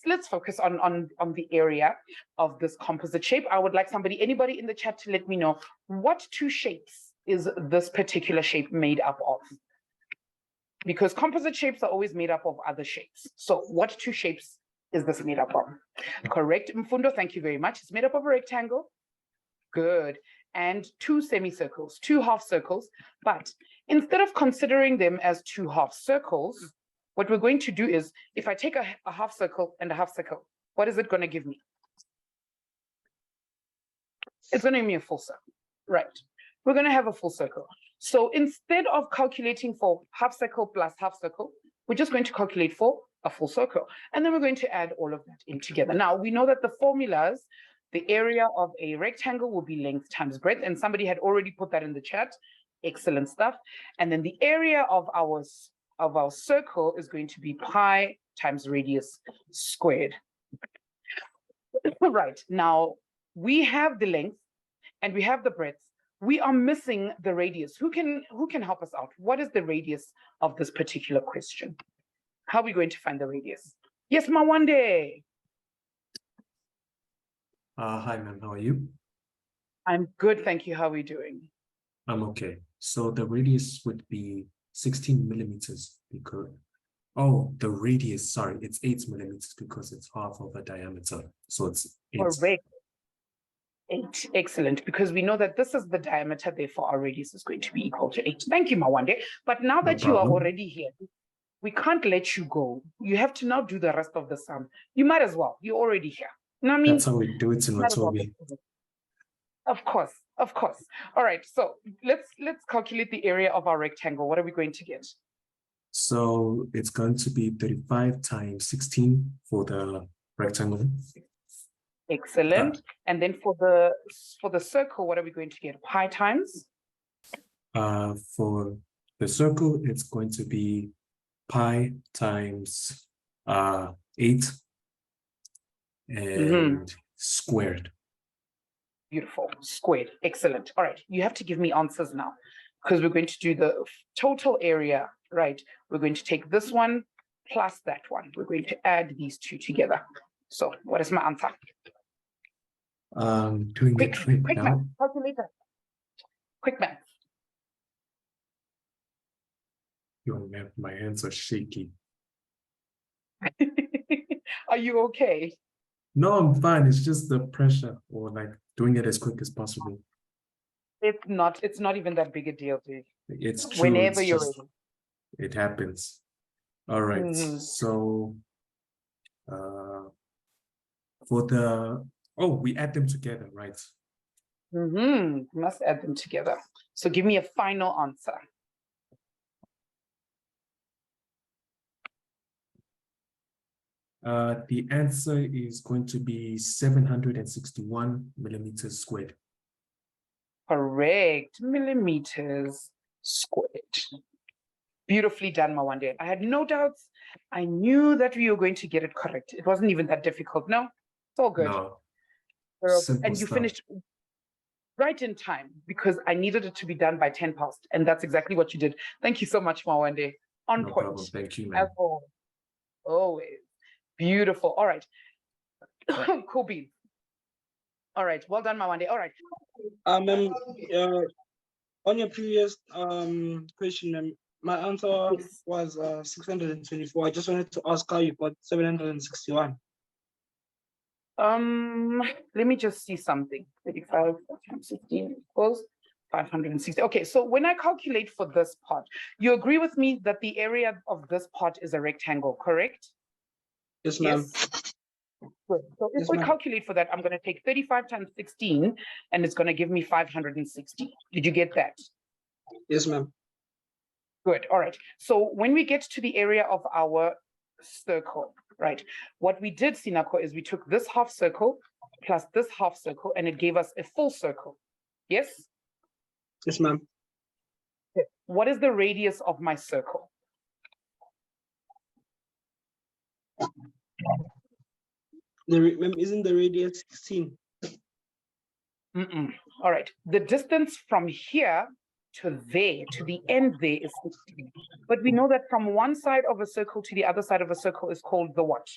let's focus on the area of this composite shape. I would like anybody in the chat to let me know what two shapes is this particular shape made up of? Because composite shapes are always made up of other shapes. So what two shapes is this made up of? Correct, Mfundo, thank you very much. It's made up of a rectangle. Good. And two semicircles, two half circles. But instead of considering them as two half circles, what we're going to do is, if I take a half circle and a half circle, what is it going to give me? It's going to give me a full circle, right? We're going to have a full circle. So instead of calculating for half circle plus half circle, we're just going to calculate for a full circle. And then we're going to add all of that in together. Now, we know that the formulas, the area of a rectangle will be length times breadth. And somebody had already put that in the chat. Excellent stuff. And then the area of our circle is going to be pi times radius squared. Right, now we have the length and we have the breadth. We are missing the radius. Who can help us out? What is the radius of this particular question? How are we going to find the radius? Yes, Mawande. Hi, ma'am. How are you? I'm good, thank you. How are we doing? I'm okay. So the radius would be 16 millimeters because, oh, the radius, sorry, it's 8 millimeters because it's half of a diameter. So it's 8. Correct. 8, excellent, because we know that this is the diameter, therefore our radius is going to be equal to 8. Thank you, Mawande. But now that you are already here, we can't let you go. You have to now do the rest of the sum. You might as well, you're already here. You know what I mean? That's how we do it in Watobe. Of course, of course. All right, so let's calculate the area of our rectangle. What are we going to get? So it's going to be 35 times 16 for the rectangle. Excellent. And then for the circle, what are we going to get? Pi times? For the circle, it's going to be pi times 8 and squared. Beautiful. Squared. Excellent. All right. You have to give me answers now because we're going to do the total area, right? We're going to take this one plus that one. We're going to add these two together. So what is my answer? Doing it right quick now. Math. Calculator. Quick math. Your math, my hands are shaky. Are you okay? No, I'm fine. It's just the pressure or like doing it as quick as possible. It's not even that big a deal, dude. It's true. Whenever you're ready. It happens. All right. So for the, we add them together, right? We must add them together. So give me a final answer. The answer is going to be 761 millimeters squared. Correct. Millimeters squared. Beautifully done, Mawande. I had no doubts. I knew that we were going to get it correct. It wasn't even that difficult. No, it's all good. No. And you finished right in time because I needed it to be done by 10 past. And that's exactly what you did. Thank you so much, Mawande. On No point. problem. Thank you, man. Always. Beautiful. All right. Cool bean. All right. Well done, Mawande. All right. On your previous question, my answer was 624. I just wanted to ask how you got 761. Let me just see something. 35 times 16 equals 560. Okay, so when I calculate for this part, you agree with me that the area of this part is a rectangle, correct? Yes, ma'am. Yes. Good. So if we calculate for that, I'm going to take 35 times 16, and it's going to give me 560. Did you get that? Yes, ma'am. Good. All right. So when we get to the area of our circle, right, what we did, Sinako, is we took this half circle plus this half circle, and it gave us a full circle. Yes? Yes, ma'am. Okay. What is the radius of my circle? Isn't the radius 16? All right. The distance from here to there, to the end there, is 16. But we know that from one side of a circle to the other side of a circle is called the what?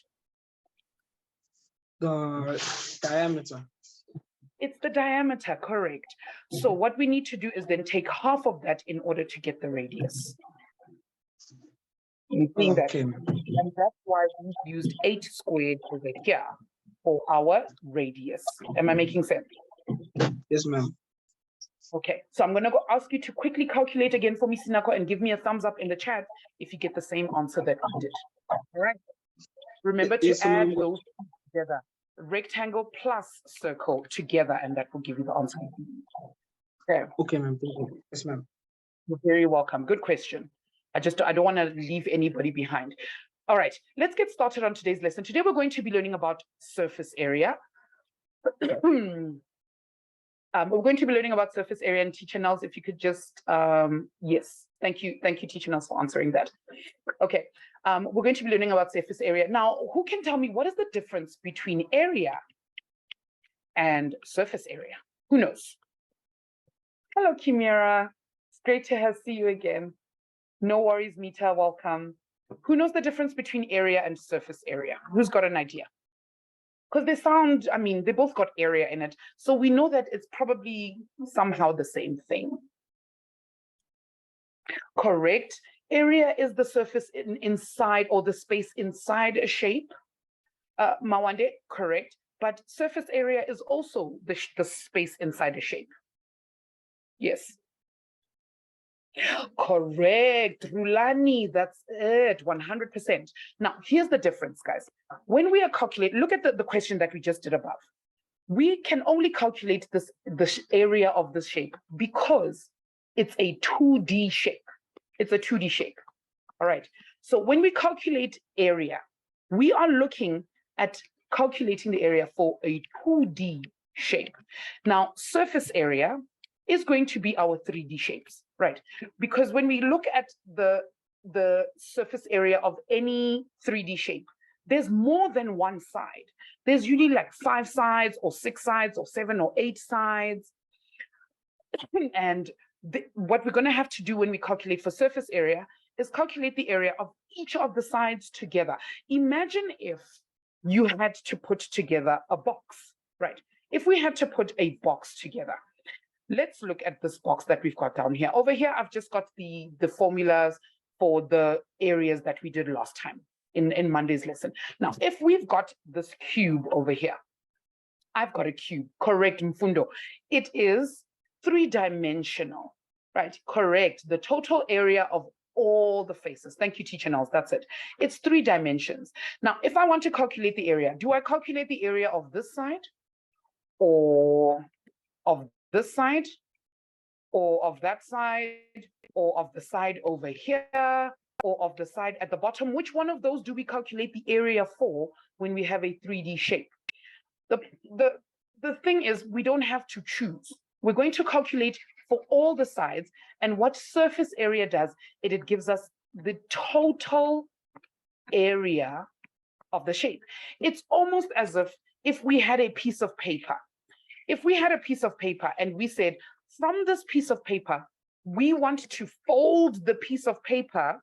The diameter. It's the diameter, correct. So what we need to do is then take half of that in order to get the radius. You think that? Okay. And that's why we used 8 squared over here for our radius. Am I making sense? Yes, ma'am. Okay, so I'm going to go ask you to quickly calculate again for me, Sinako, and give me a thumbs up in the chat if you get the same answer that we did. All right. Remember to Yes, add ma'am. those together. Rectangle plus circle together, and that will give you the answer. Okay. Okay, ma'am. Thank you. Yes, ma'am. You're very welcome. Good question. I don't want to leave anybody behind. All right, let's get started on today's lesson. Today we're going to be learning about surface area. We're going to be learning about surface area, and teacher Nels, if you could just, yes, thank you, teacher Nels, for answering that. Okay, we're going to be learning about surface area. Now, who can tell me what is the difference between area and surface area? Who knows? Hello, Kimira. It's great to see you again. No worries, Mita, welcome. Who knows the difference between area and surface area? Who's got an idea? Because they sound, I mean, they both got area in it. So we know that it's probably somehow the same thing. Correct. Area is the surface inside, or the space inside a shape. Mawande, correct. But surface area is also the space inside a shape. Yes. Correct, Rulani, that's it, 100%. Now, here's the difference, guys. When we are calculating, look at the question that we just did above. We can only calculate the area of this shape because it's a 2D shape. It's a 2D shape. All right. So when we calculate area, we are looking at calculating the area for a 2D shape. Now, surface area is going to be our 3D shapes, right? Because when we look at the surface area of any 3D shape, there's more than one side. There's usually like 5 sides or 6 sides or 7 or 8 sides. And what we're going to have to do when we calculate for surface area is calculate the area of each of the sides together. Imagine if you had to put together a box, right? If we had to put a box together, let's look at this box that we've got down here. Over here, I've just got the formulas for the areas that we did last time in Monday's lesson. Now, if we've got this cube over here, I've got a cube, correct, Mfundo. It is 3-dimensional, right? Correct. The total area of all the faces. Thank you, teacher Nels. That's it. It's 3 dimensions. Now, if I want to calculate the area, do I calculate the area of this side or of this side or of that side or of the side over here or of the side at the bottom? Which one of those do we calculate the area for when we have a 3D shape? The thing is, we don't have to choose. We're going to calculate for all the sides, and what surface area does, it gives us the total area of the shape. It's almost as if we had a piece of paper. If we had a piece of paper and we said, from this piece of paper, we want to fold the piece of paper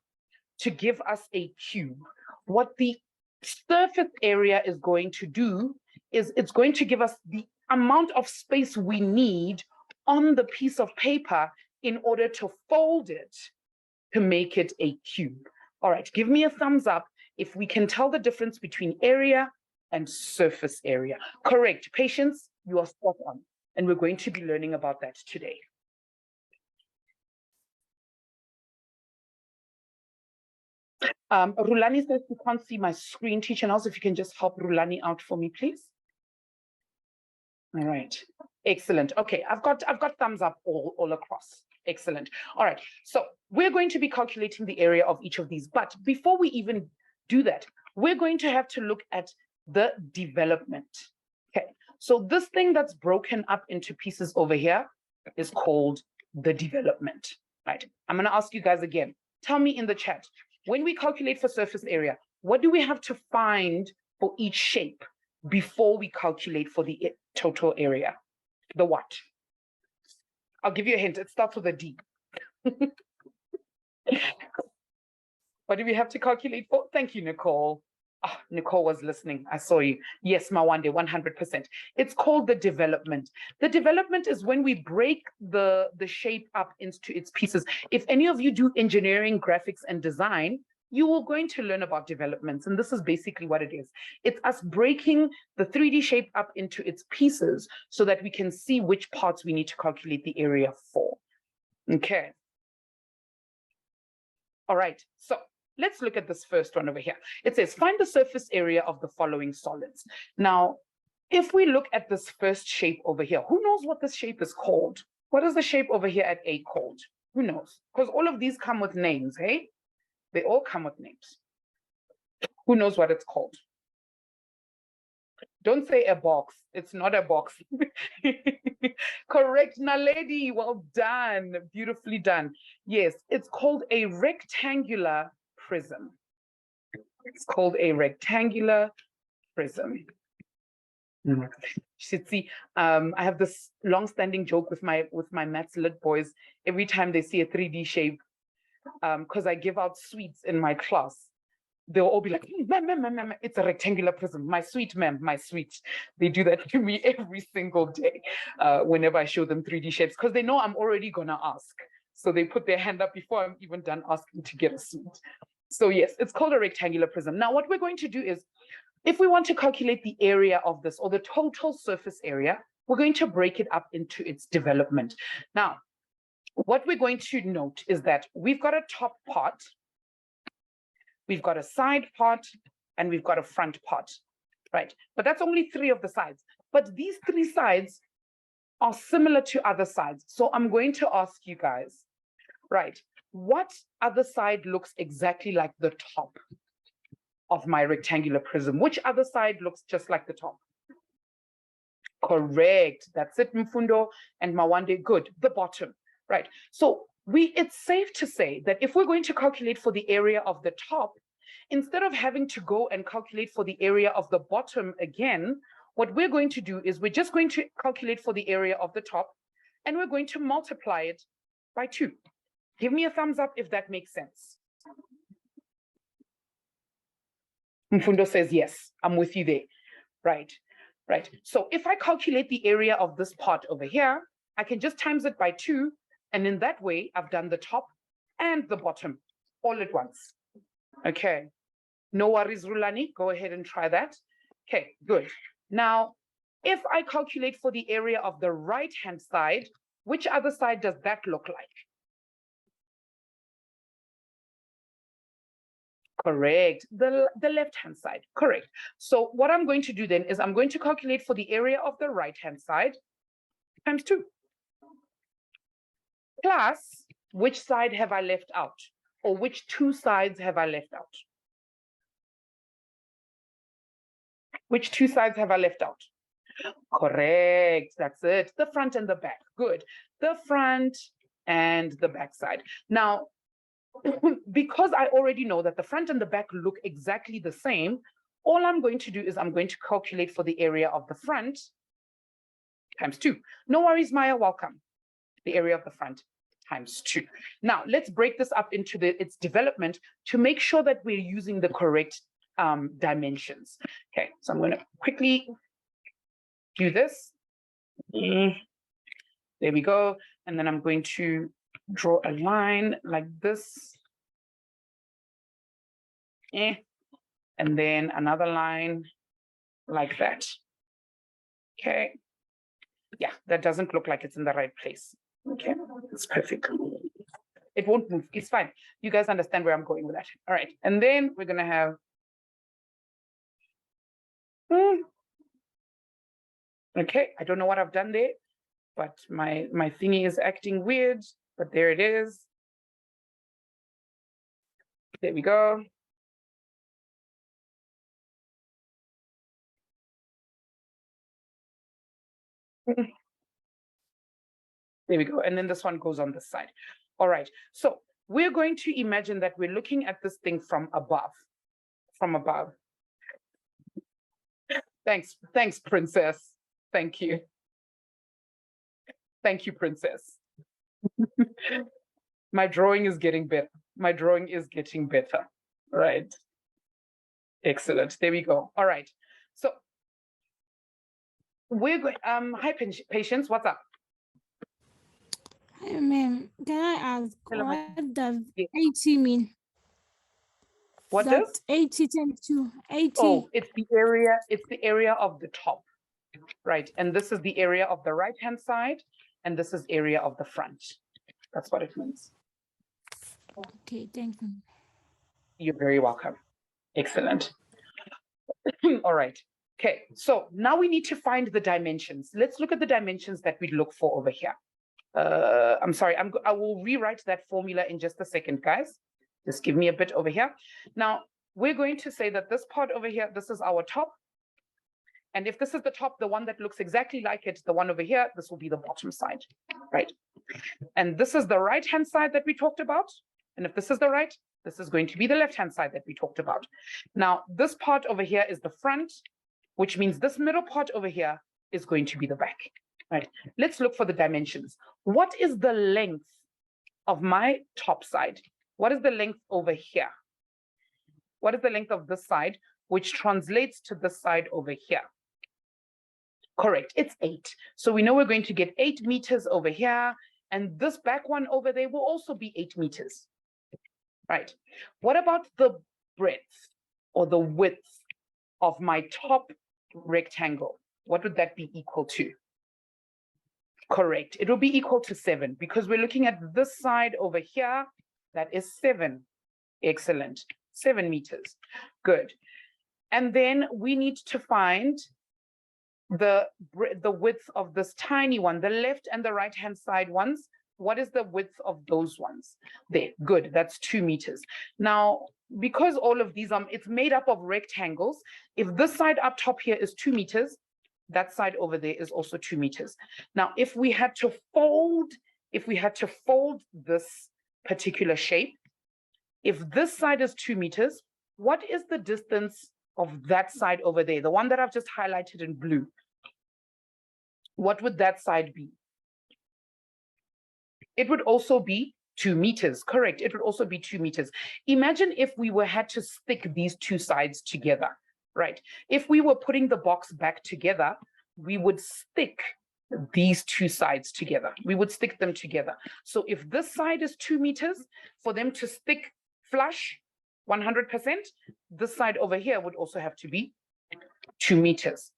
to give us a cube. What the surface area is going to do is it's going to give us the amount of space we need on the piece of paper in order to fold it to make it a cube. All right, give me a thumbs up if we can tell the difference between area and surface area. Correct, Patience, you are spot on. And we're going to be learning about that today. Rulani says you can't see my screen. Teacher Nels, if you can just help Rulani out for me, please. All right, excellent. Okay, I've got thumbs up all across. Excellent. All right, so we're going to be calculating the area of each of these. But before we even do that, we're going to have to look at the development. Okay, so this thing that's broken up into pieces over here is called the development, right? I'm going to ask you guys again. Tell me in the chat, when we calculate for surface area, what do we have to find for each shape before we calculate for the total area? The what? I'll give you a hint. It starts with a D. What do we have to calculate for? Thank you, Nicole. Ah, Nicole was listening. I saw you. Yes, Mawande, 100%. It's called the development. The development is when we break the shape up into its pieces. If any of you do engineering, graphics, and design, you are going to learn about developments. And this is basically what it is. It's us breaking the 3D shape up into its pieces so that we can see which parts we need to calculate the area for. Okay. All right. So let's look at this first one over here. It says, find the surface area of the following solids. Now, if we look at this first shape over here, who knows what this shape is called? What is the shape over here at A called? Who knows? Because all of these come with names, hey? They all come with names. Who knows what it's called? Don't say a box. It's not a box. Correct, Naledi. Well done. Beautifully done. Yes, it's called a rectangular prism. It's called a rectangular prism. You should see, I have this long-standing joke with my maths lit boys. Every time they see a 3D shape, because I give out sweets in my class, they'll all be like, ma'am, it's a rectangular prism. My sweet, ma'am, my sweet. They do that to me every single day whenever I show them 3D shapes, because they know I'm already gonna ask. So they put their hand up before I'm even done asking to get a sweet. So yes, it's called a rectangular prism. Now what we're going to do is, if we want to calculate the area of this, or the total surface area, we're going to break it up into its development. Now, what we're going to note is that we've got a top part, we've got a side part, and we've got a front part, right? But that's only 3 of the sides. But these 3 sides are similar to other sides. So I'm going to ask you guys, right, what other side looks exactly like the top of my rectangular prism? Which other side looks just like the top? Correct. That's it, Mfundo and Mawande. Good. The bottom, right? So it's safe to say that if we're going to calculate for the area of the top, instead of having to go and calculate for the area of the bottom again, what we're going to do is we're just going to calculate for the area of the top, and we're going to multiply it by 2. Give me a thumbs up if that makes sense. Mfundo says, yes, I'm with you there. Right, right. So if I calculate the area of this part over here, I can just times it by 2. And in that way, I've done the top and the bottom all at once. Okay. No worries, Rulani. Go ahead and try that. Okay, good. Now, if I calculate for the area of the right-hand side, which other side does that look like? Correct. The left-hand side. Correct. So what I'm going to do then is I'm going to calculate for the area of the right-hand side times 2. Plus, which side have I left out? Or which 2 sides have I left out? Which 2 sides have I left out? Correct. That's it. The front and the back. Good. The front and the back side. Now, because I already know that the front and the back look exactly the same, all I'm going to do is I'm going to calculate for the area of the front times 2. No worries, Maya, welcome. The area of the front times 2. Now, let's break this up into its development to make sure that we're using the correct dimensions. Okay, so I'm going to quickly do this. There we go. And then I'm going to draw a line like this. And then another line like that. Okay. Yeah, that doesn't look like it's in the right place. Okay, it's perfect. It won't move. It's fine. You guys understand where I'm going with that. All right. And then we're going to have. Okay, I don't know what I've done there, but my thingy is acting weird, but there it is. There we go. There we go. And then this one goes on this side. All right. So we're going to imagine that we're looking at this thing from above. From above. Thanks, Princess. Thank you. Thank you, Princess. My drawing is getting better. My drawing is getting better. Right. Excellent. There we go. All right. So we're going, hi, Patience, what's up? Hi, ma'am. Can I ask, Hello, ma'am. what does Yeah. 80 mean? What That does? 80 times 2, 80. Oh, it's the area of the top, right? And this is the area of the right-hand side, and this is area of the front. That's what it means. Okay, thank you. You're very welcome. Excellent. All right. Okay, so now we need to find the dimensions. Let's look at the dimensions that we look for over here. I'm sorry, I will rewrite that formula in just a second, guys. Just give me a bit over here. Now, we're going to say that this part over here, this is our top. And if this is the top, the one that looks exactly like it, the one over here, this will be the bottom side, right? And this is the right-hand side that we talked about. And if this is the right, this is going to be the left-hand side that we talked about. Now, this part over here is the front, which means this middle part over here is going to be the back, right? Let's look for the dimensions. What is the length of my top side? What is the length over here? What is the length of this side, which translates to this side over here? Correct, it's 8. So we know we're going to get 8 meters over here, and this back one over there will also be 8 meters, right? What about the breadth or the width of my top rectangle? What would that be equal to? Correct, it will be equal to 7 because we're looking at this side over here. That is 7. Excellent, 7 meters. Good. And then we need to find the width of this tiny one, the left and the right-hand side ones. What is the width of those ones? There, good, that's 2 meters. Now, because all of these, it's made up of rectangles, if this side up top here is 2 meters, that side over there is also 2 meters. Now, if we had to fold this particular shape, if this side is 2 meters, what is the distance of that side over there, the one that I've just highlighted in blue? What would that side be? It would also be 2 meters, correct? It would also be 2 meters. Imagine if we had to stick these two sides together, right? If we were putting the box back together, we would stick these two sides together. We would stick them together. So if this side is 2 meters, for them to stick flush 100%, this side over here would also have to be 2 meters,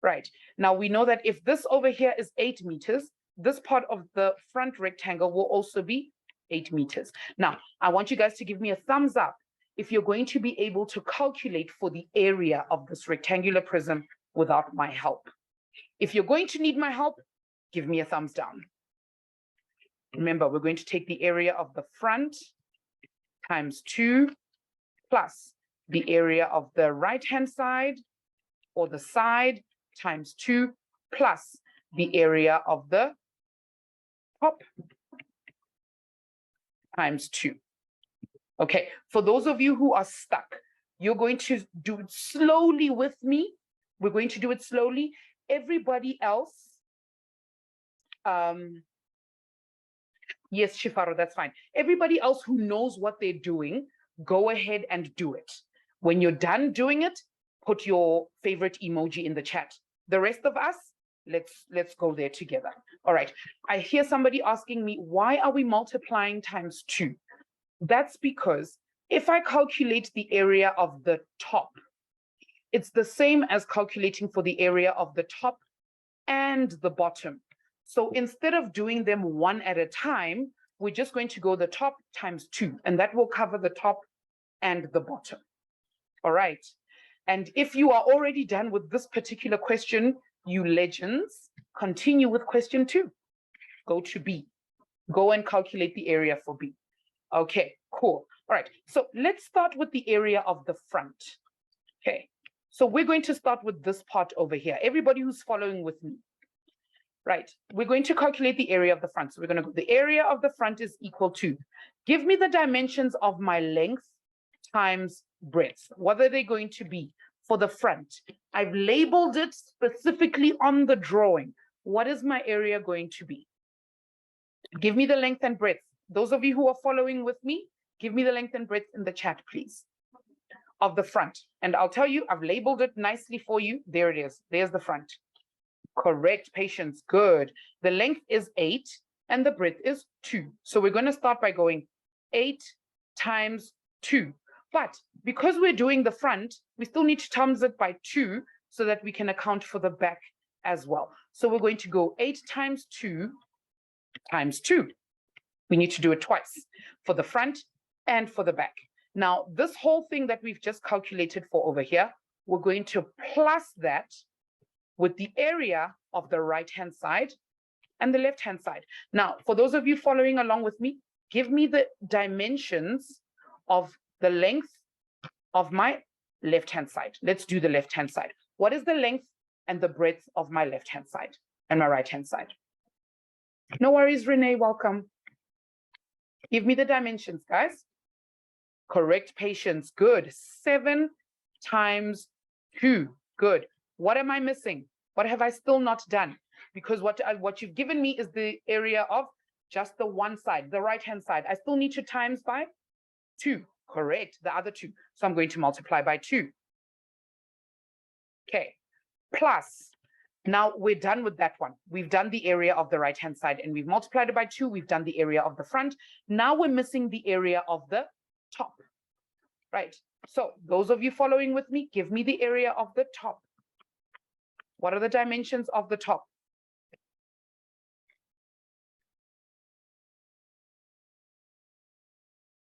right? Now we know that if this over here is 8 meters, this part of the front rectangle will also be 8 meters. Now, I want you guys to give me a thumbs up if you're going to be able to calculate for the area of this rectangular prism without my help. If you're going to need my help, give me a thumbs down. Remember, we're going to take the area of the front times 2 plus the area of the right-hand side or the side times 2 plus the area of the top times 2. Okay, for those of you who are stuck, you're going to do it slowly with me. We're going to do it slowly. Everybody else, yes, Shifaro, that's fine. Everybody else who knows what they're doing, go ahead and do it. When you're done doing it, put your favorite emoji in the chat. The rest of us, let's go there together. All right, I hear somebody asking me, why are we multiplying times 2? That's because if I calculate the area of the top, it's the same as calculating for the area of the top and the bottom. So instead of doing them one at a time, we're just going to go the top times 2, and that will cover the top and the bottom. All right. And if you are already done with this particular question, you legends, continue with question 2. Go to B. Go and calculate the area for B. Okay, cool. All right, so let's start with the area of the front. Okay, so we're going to start with this part over here. Everybody who's following with me. Right, we're going to calculate the area of the front. So we're going to go, the area of the front is equal to, give me the dimensions of my length times breadth. What are they going to be for the front? I've labeled it specifically on the drawing. What is my area going to be? Give me the length and breadth. Those of you who are following with me, give me the length and breadth in the chat, please. of the front. And I'll tell you, I've labeled it nicely for you. There it is. There's the front. Correct, patience. Good. The length is 8 and the breadth is 2. So we're going to start by going 8 times 2. But because we're doing the front, we still need to times it by 2 so that we can account for the back as well. So we're going to go 8 times 2 times 2. We need to do it twice for the front and for the back. Now, this whole thing that we've just calculated for over here, we're going to plus that with the area of the right-hand side and the left-hand side. Now, for those of you following along with me, give me the dimensions of the length of my left-hand side. Let's do the left-hand side. What is the length and the breadth of my left-hand side and my right-hand side? No worries, Renee, welcome. Give me the dimensions, guys. Correct, patience, good. 7 times 2, good. What am I missing? What have I still not done? Because what you've given me is the area of just the one side, the right-hand side. I still need to times by 2, correct, the other 2. So I'm going to multiply by 2. Okay, plus, now we're done with that one. We've done the area of the right-hand side and we've multiplied it by 2. We've done the area of the front. Now we're missing the area of the top, right? So those of you following with me, give me the area of the top. What are the dimensions of the top?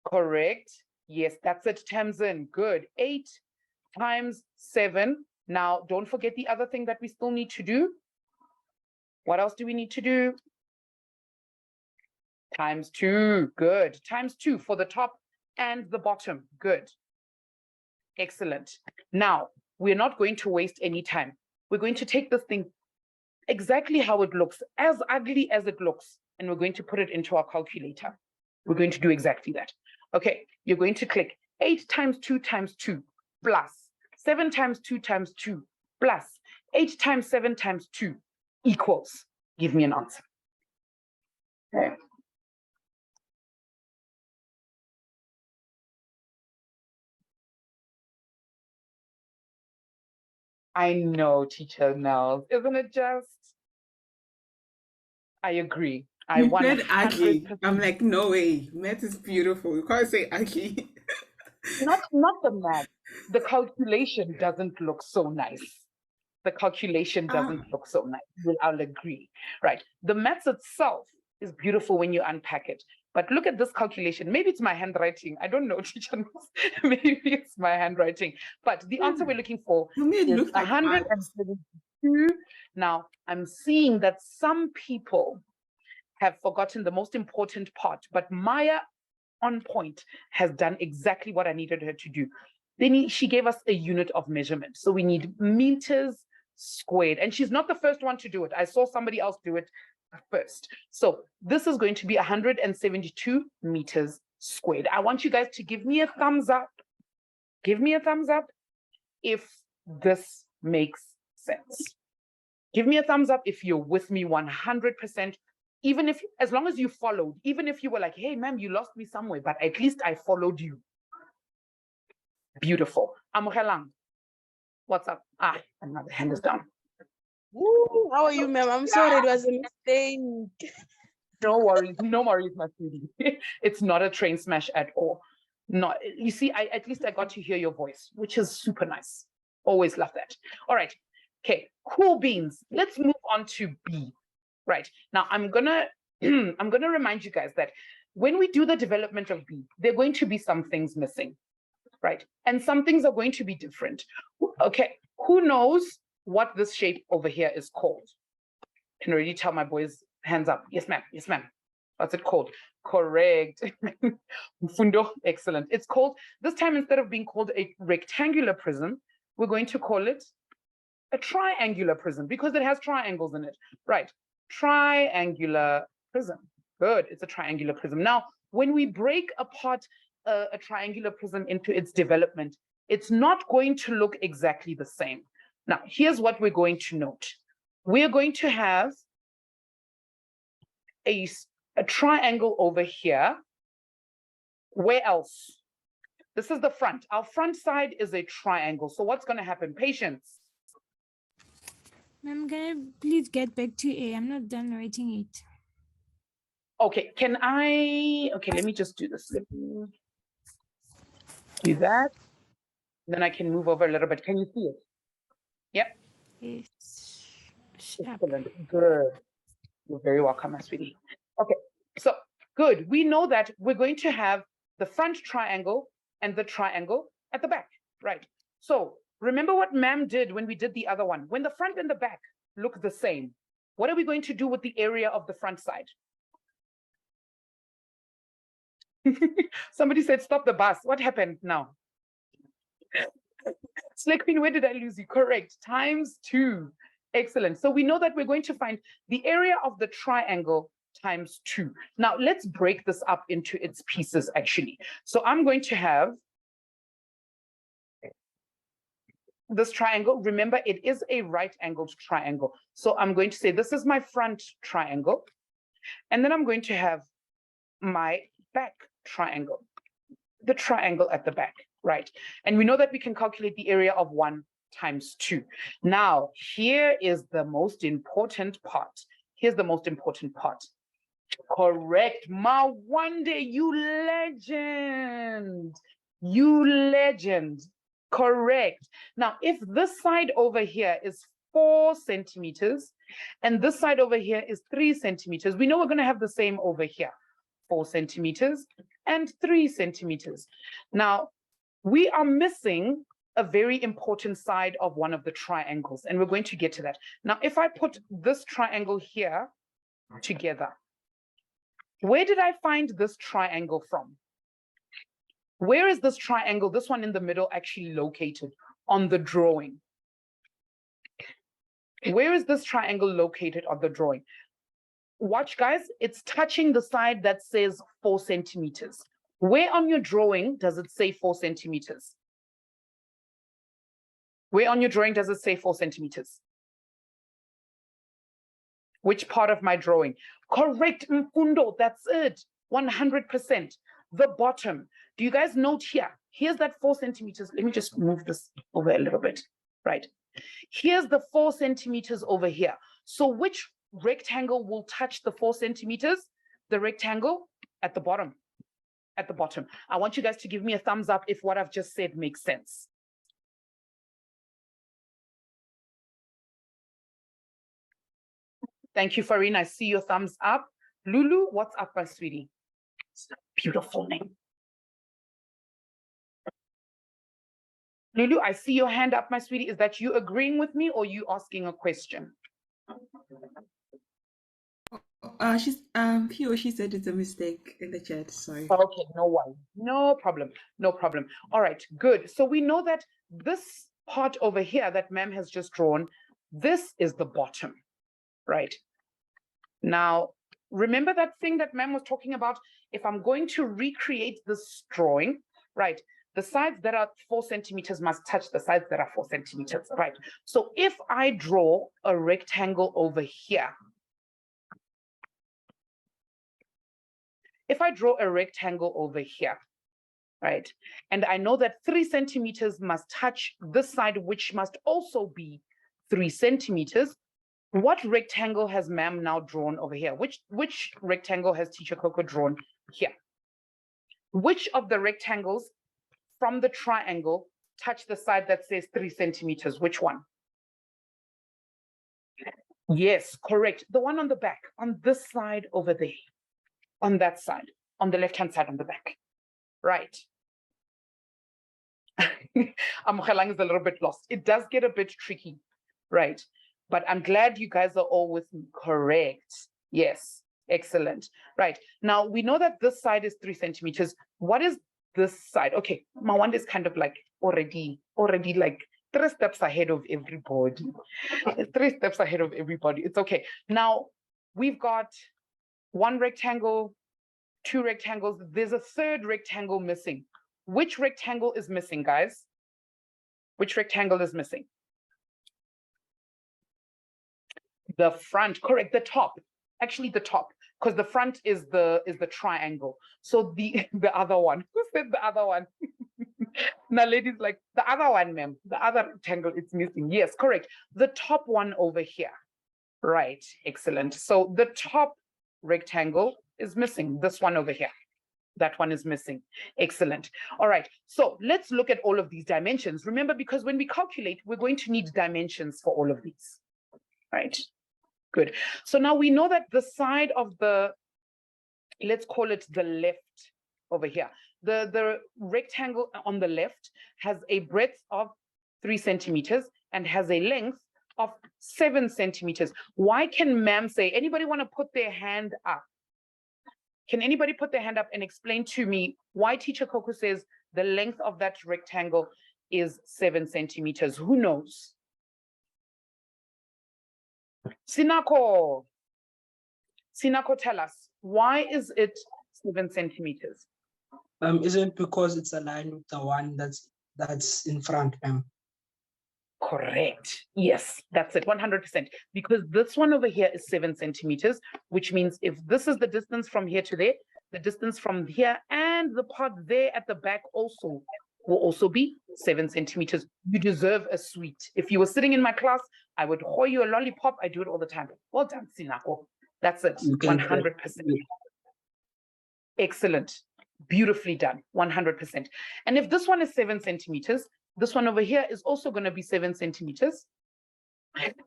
Correct. Yes, that's it, Tamsin. Good. 8 times 7. Now, don't forget the other thing that we still need to do. What else do we need to do? Times 2. Good. Times 2 for the top and the bottom. Good. Excellent. Now, we're not going to waste any time. We're going to take this thing exactly how it looks, as ugly as it looks, and we're going to put it into our calculator. We're going to do exactly that. Okay, you're going to click 8 times 2 times 2 plus 7 times 2 times 2 plus 8 times 7 times 2 equals. Give me an answer. Okay. I know, teacher Nels, isn't it just? I agree. I You want said Aki. 100%. I'm like, no way. Math is beautiful. You can't say Aki. Not the math. The calculation doesn't look so nice. The calculation doesn't look so nice. Well, I'll agree. Right. The maths itself is beautiful when you unpack it. But look at this calculation. Maybe it's my handwriting. I don't know, teacher. Maybe it's my handwriting. But the answer we're looking for To me, it is looks like 172. Now, I'm seeing that some people have forgotten the most important part, but Maya on point has done exactly what I needed her to do. Then she gave us a unit of measurement. So we need meters squared. And she's not the first one to do it. I saw somebody else do it first. So this is going to be 172 meters squared. I want you guys to give me a thumbs up. Give me a thumbs up if this makes sense. Give me a thumbs up if you're with me 100%. Even if, as long as you followed, even if you were like, hey, ma'am, you lost me somewhere, but at least I followed you. Beautiful. Amogelang, what's up? Ah, another hand is down. Ooh, how are you, ma'am? I'm sorry, it was a mistake. No worries, my sweetie. It's not a train smash at all. No, you see, at least I got to hear your voice, which is super nice. Always love that. All right. Okay, cool beans. Let's move on to B. Right. Now I'm gonna remind you guys that when we do the development of B, there are going to be some things missing. Right. And some things are going to be different. Okay, who knows what this shape over here is called? Can already tell my boys hands up. Yes, ma'am. Yes, ma'am. What's it called? Correct. Fundo, excellent. It's called, this time instead of being called a rectangular prism, we're going to call it a triangular prism because it has triangles in it. Right. Triangular prism. Good. It's a triangular prism. Now, when we break apart a triangular prism into its development, it's not going to look exactly the same. Now, here's what we're going to note. We're going to have a triangle over here. Where else? This is the front. Our front side is a triangle. So what's going to happen? Patience. Ma'am, can I please get back to A? I'm not done writing it. Okay, okay, let me just do this. Let me do that. Then I can move over a little bit. Can you see it? Yep. Yes. Sharp. Excellent. Good. You're very welcome, my sweetie. Okay, so good. We know that we're going to have the front triangle and the triangle at the back, right? So remember what ma'am did when we did the other one. When the front and the back look the same, what are we going to do with the area of the front side? Somebody said, stop the bus. What happened now? Slay Queen, where did I lose you? Correct, ×2. Excellent. So we know that we're going to find the area of the triangle ×2. Now let's break this up into its pieces actually. So I'm going to have this triangle. Remember, it is a right-angled triangle. So I'm going to say this is my front triangle. And then I'm going to have my back triangle, the triangle at the back, right? And we know that we can calculate the area of 1 × 2. Now, here is the most important part. Here's the most important part. Correct. Mawande, you legend. You legend. Correct. Now, if this side over here is 4 centimeters and this side over here is 3 centimeters, we know we're going to have the same over here. 4 centimeters and 3 centimeters. Now, we are missing a very important side of one of the triangles, and we're going to get to that. Now, if I put this triangle here together, where did I find this triangle from? Where is this triangle, this one in the middle, actually located on the drawing? Where is this triangle located on the drawing? Watch, guys, it's touching the side that says 4 centimeters. Where on your drawing does it say 4 centimeters? Where on your drawing does it say 4 centimeters? Which part of my drawing? Correct, Mfundo, that's it, 100%. The bottom. Do you guys note here? Here's that 4 centimeters. Let me just move this over a little bit, right? Here's the 4 centimeters over here. So which rectangle will touch the 4 centimeters? The rectangle at the bottom. At the bottom. I want you guys to give me a thumbs up if what I've just said makes sense. Thank you, Farina. I see your thumbs up. Lulu, what's up, my sweetie? It's a beautiful name. Lulu, I see your hand up, my sweetie. Is that you agreeing with me or you asking a question? She said it's a mistake in the chat. Sorry. Okay, no worry. No problem. No problem. All right, good. So we know that this part over here that ma'am has just drawn, this is the bottom, right? Now, remember that thing that ma'am was talking about? If I'm going to recreate this drawing, right? The sides that are 4 centimeters must touch the sides that are 4 centimeters, right? So if I draw a rectangle over here, if I draw a rectangle over here, right? And I know that 3 centimeters must touch this side, which must also be 3 centimeters. What rectangle has ma'am now drawn over here? Which rectangle has Teacher Coco drawn here? Which of the rectangles from the triangle touch the side that says 3 centimeters? Which one? Yes, correct. The one on the back, on this side over there, on that side, on the left-hand side on the back, right? Amogelang is a little bit lost. It does get a bit tricky, right? But I'm glad you guys are all with me. Correct. Yes, excellent. Right. Now we know that this side is 3 centimeters. What is this side? Okay, Mawanda is kind of like already like 3 steps ahead of everybody. 3 steps ahead of everybody. It's okay. Now we've got 1 rectangle, 2 rectangles. There's a 3rd rectangle missing. Which rectangle is missing, guys? Which rectangle is missing? The front, correct, the top. Actually the top, because the front is the triangle. So the other one. Who said the other one? Now, ladies, like the other one, ma'am, the other rectangle, it's missing. Yes, correct. The top one over here. Right, excellent. So the top rectangle is missing. This one over here. That one is missing. Excellent. All right, so let's look at all of these dimensions. Remember, because when we calculate, we're going to need dimensions for all of these. Right, good. So now we know that the side of the, let's call it the left over here. The rectangle on the left has a breadth of 3 centimeters and has a length of 7 centimeters. Why can ma'am say, anybody want to put their hand up? Can anybody put their hand up and explain to me why teacher Coco says the length of that rectangle is 7 centimeters? Who knows? Sinako, tell us, why is it 7 centimeters? Is it because it's aligned with the one that's in front, ma'am? Correct. Yes, that's it, 100%. Because this one over here is 7 centimeters, which means if this is the distance from here to there, the distance from here and the part there at the back also will also be 7 centimeters. You deserve a sweet. If you were sitting in my class, I would hoy you a lollipop. I do it all the time. Well done, Sinako. That's it, 100%. Excellent. Beautifully done, 100%. And if this one is 7 centimeters, this one over here is also going to be 7 centimeters.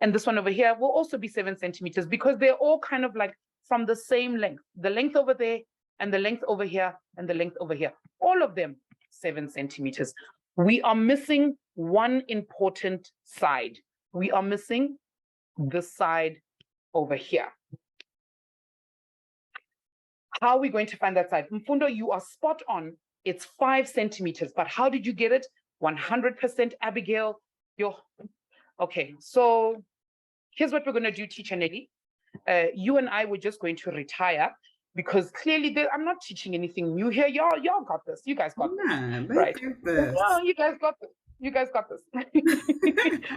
And this one over here will also be 7 centimeters because they're all kind of like from the same length. The length over there and the length over here and the length over here. All of them 7 centimeters. We are missing one important side. We are missing this side over here. How are we going to find that side? Mfundo, you are spot on. It's 5 centimeters. But how did you get it? 100% Abigail. Okay, so here's what we're going to do, Teacher Nelly. You and I were just going to retire because clearly I'm not teaching anything new here. Y'all got this. You guys got this. Right. No, you guys got this. You guys got this.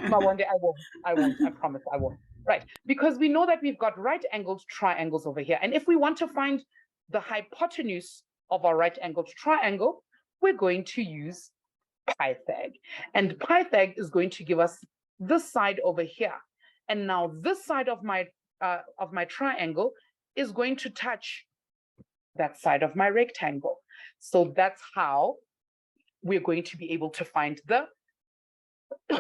But one day I won't. I promise I won't. Right. Because we know that we've got right-angled triangles over here. And if we want to find the hypotenuse of our right-angled triangle, we're going to use Pythag. And Pythag is going to give us this side over here. And now this side of my triangle is going to touch that side of my rectangle. So that's how we're going to be able to find the,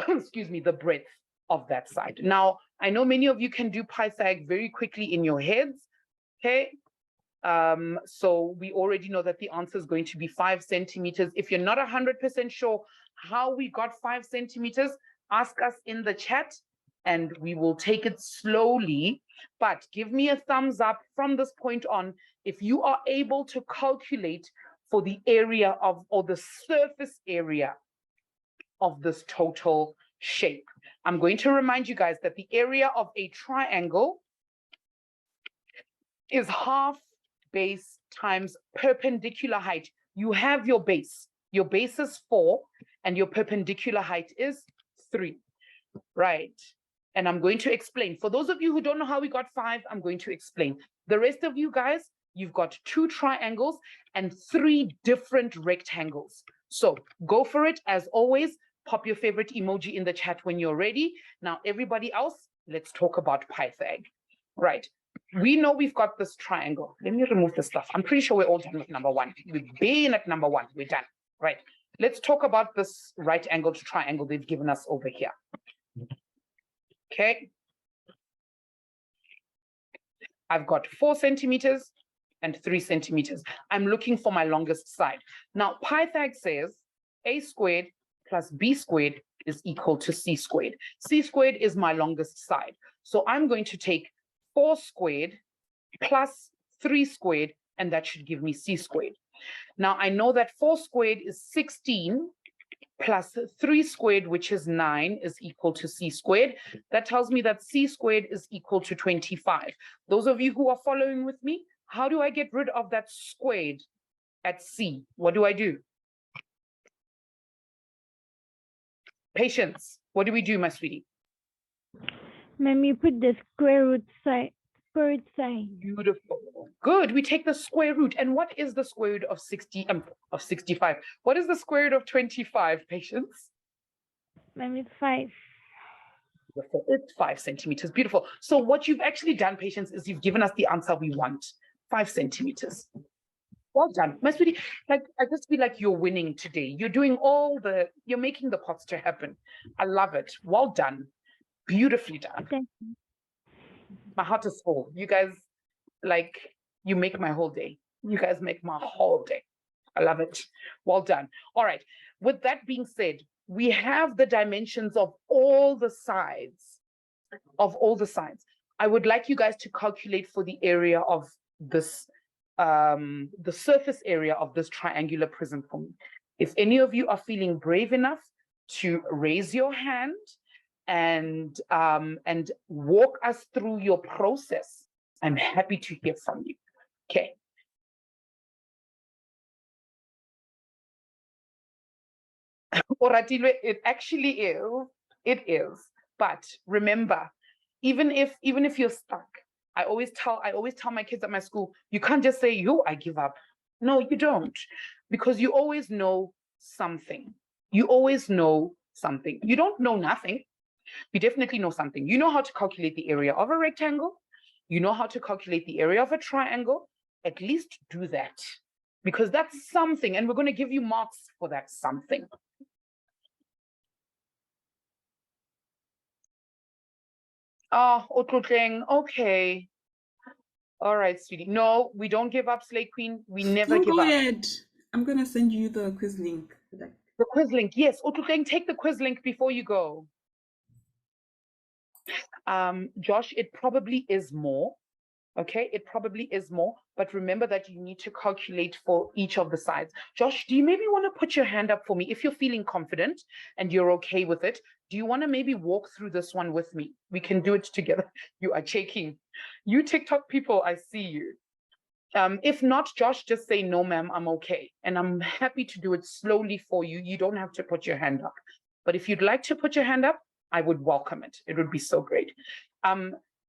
excuse me, the breadth of that side. Now, I know many of you can do Pythag very quickly in your heads, okay? So we already know that the answer is going to be 5 centimeters. If you're not 100% sure how we got 5 centimeters, ask us in the chat and we will take it slowly. But give me a thumbs up from this point on if you are able to calculate for the area of, or the surface area of this total shape. I'm going to remind you guys that the area of a triangle is half base times perpendicular height. You have your base. Your base is 4 and your perpendicular height is 3, right? And I'm going to explain. For those of you who don't know how we got 5, I'm going to explain. The rest of you guys, you've got 2 triangles and 3 different rectangles. So go for it. As always, pop your favorite emoji in the chat when you're ready. Now, everybody else, let's talk about Pythag. Right. We know we've got this triangle. Let me remove the stuff. I'm pretty sure we're all done with number 1. We've been at number 1. We're done. Right. Let's talk about this right-angled triangle they've given us over here. Okay. I've got 4 centimeters and 3 centimeters. I'm looking for my longest side. Now, Pythag says a squared plus b squared is equal to c squared. C squared is my longest side. So I'm going to take 4 squared plus 3 squared, and that should give me c squared. Now, I know that 4 squared is 16 plus 3 squared, which is 9, is equal to c squared. That tells me that c squared is equal to 25. Those of you who are following with me, how do I get rid of that squared at c? What do I do? Patience, what do we do, my sweetie? Ma'am, you put the square root sign. Beautiful. Good. We take the square root. And what is the square root of 65? What is the square root of 25, patients? It's 5. It's 5 centimeters. Beautiful. So what you've actually done, patients, is you've given us the answer we want. 5 centimeters. Well done. My sweetie, like, I just feel like you're winning today. You're doing you're making the pots to happen. I love it. Well done. Beautifully done. Thank you. My heart is full. You guys, like, you make my whole day. You guys make my whole day. I love it. Well done. All right. With that being said, we have the dimensions of all the sides. I would like you guys to calculate for the area of this, the surface area of this triangular prism for me. If any of you are feeling brave enough to raise your hand and walk us through your process, I'm happy to hear from you. Okay. Oratilwe, it actually is. It is. But remember, even if you're stuck, I always tell my kids at my school, you can't just say, yo, I give up. No, you don't. Because you always know something. You always know something. You don't know nothing. You definitely know something. You know how to calculate the area of a rectangle. You know how to calculate the area of a triangle. At least do that. Because that's something. And we're going to give you marks for that something. Oh, Otlutleng, okay. All right, sweetie. No, we don't give up, Slay Queen. We never give Go up. ahead. I'm going to send you the quiz link. The quiz link, yes. Otlutleng, take the quiz link before you go. Josh, it probably is more. Okay, it probably is more, but remember that you need to calculate for each of the sides. Josh, do you maybe want to put your hand up for me if you're feeling confident and you're okay with it? Do you want to maybe walk through this one with me? We can do it together. You are shaking. You TikTok people, I see you. If not, Josh, just say, no, ma'am, I'm okay. And I'm happy to do it slowly for you. You don't have to put your hand up. But if you'd like to put your hand up, I would welcome it. It would be so great.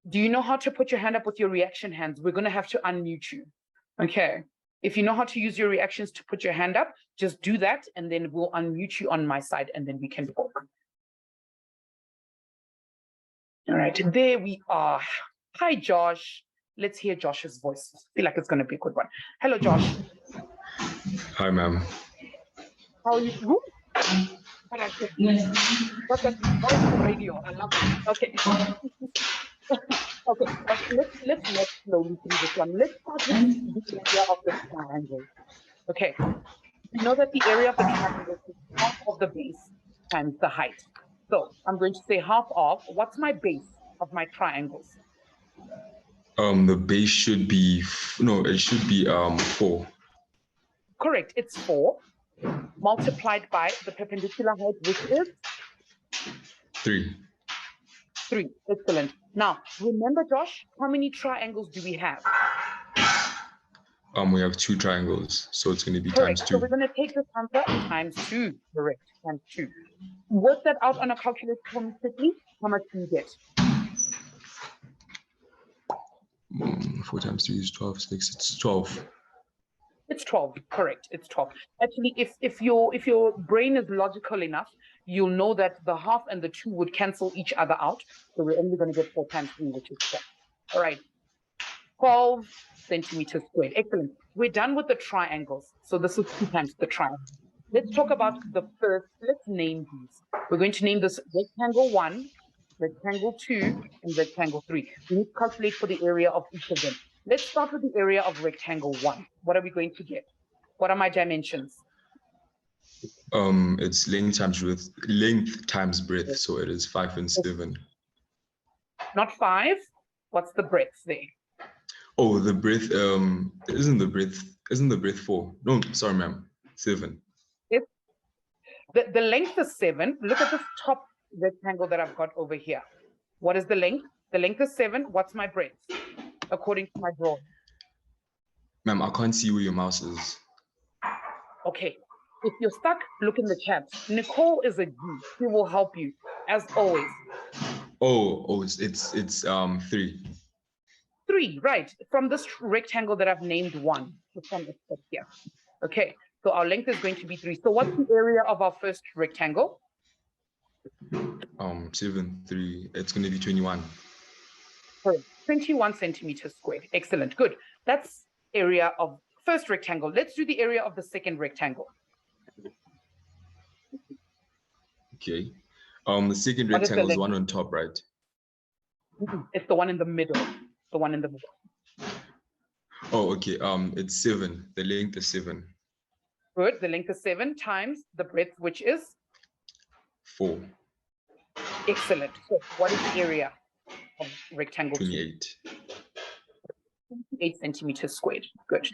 Do you know how to put your hand up with your reaction hands? We're going to have to unmute you. Okay. If you know how to use your reactions to put your hand up, just do that, and then we'll unmute you on my side, and then we can talk. All right, there we are. Hi, Josh. Let's hear Josh's voice. I feel like it's going to be a good one. Hello, Josh. Hi, ma'am. How are you? Woo. What's that voice on radio? I love it. Okay. Okay, let's walk slowly through this one. Let's start with the area of the triangle. Okay, we know that the area of the triangle is half of the base times the height. So I'm going to say half of, what's my base of my triangles? The base should be, it should be 4. Correct, it's 4 multiplied by the perpendicular height, which is 3. 3. Excellent. Now, remember, Josh, how many triangles do we have? We have 2 triangles, so it's going to be Correct. times 2. So we're going to take this answer times 2. Correct, times 2. Work that out on a calculator for me quickly. How much do you get? 4 times 3 is 12. 6. It's 12. It's 12. Correct. It's 12. Actually, if your brain is logical enough, you'll know that the half and the 2 would cancel each other out. So we're only going to get 4 times 3, which is 4. All right. 12 centimeters squared. Excellent. We're done with the triangles. So this is 2 times the triangle. Let's talk about the first. Let's name these. We're going to name this rectangle 1, rectangle 2, and rectangle 3. We need to calculate for the area of each of them. Let's start with the area of rectangle 1. What are we going to get? What are my dimensions? It's length times breadth, so it is 5 and 7. Not 5. What's the breadth there? Oh, the breadth isn't the breadth 4? No, sorry, ma'am. 7. The length is 7. Look at this top rectangle that I've got over here. What is the length? The length is 7. What's my breadth? According to my drawing. Ma'am, I can't see where your mouse is. Okay. If you're stuck, look in the chat. Nicole is a G. She will help you, as always. Oh, it's 3. 3, right? From this rectangle that I've named 1. This one is up here. Okay, so our length is going to be 3. So what's the area of our first rectangle? 7, 3. It's going to be 21. 21 centimeters squared. Excellent. Good. That's area of first rectangle. Let's do the area of the second rectangle. Okay. The second What is the rectangle is the length? one on top, right? It's the one in the middle. The one in the middle. Oh, okay. It's 7. The length is 7. Good. The length is 7 times the breadth, which is 4. excellent. So what is the area of rectangle 2? 28. 8 centimeters squared. Good.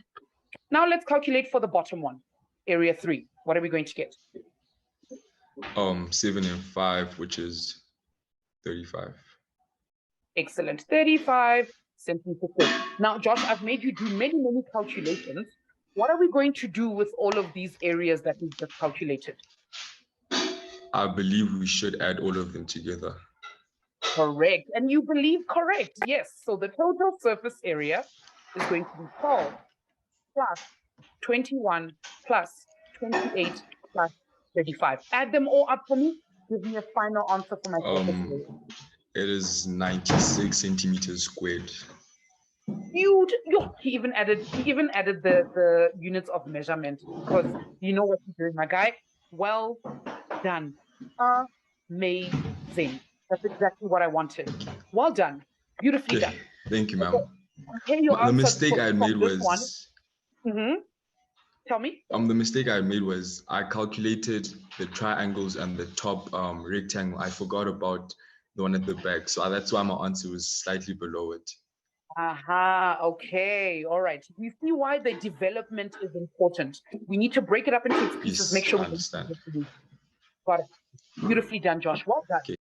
Now let's calculate for the bottom one, area 3. What are we going to get? 7 and 5, which is 35. Excellent. 35 centimeters squared. Now, Josh, I've made you do many, many calculations. What are we going to do with all of these areas that we've just calculated? I believe we should add all of them together. Correct. And you believe correct. Yes. So the total surface area is going to be 12 plus 21 plus 28 plus 35. Add them all up for me. Give me a final answer for my surface area. It is 96 centimeters squared. He even added the units of measurement, because you know what you're doing, my guy. Well done. Amazing. That's exactly what I wanted. Well done. Beautifully done. Thank you, ma'am. Okay, your The answer mistake I from made this was one. Tell me. the mistake I made was I calculated the triangles and the top rectangle. I forgot about the one at the back, so that's why my answer was slightly below it. Aha, okay, all right. You see why the development is important. We need to break it up into its pieces, Yes, make sure I we understand. got it. Beautifully done, Josh. Well done. Okay.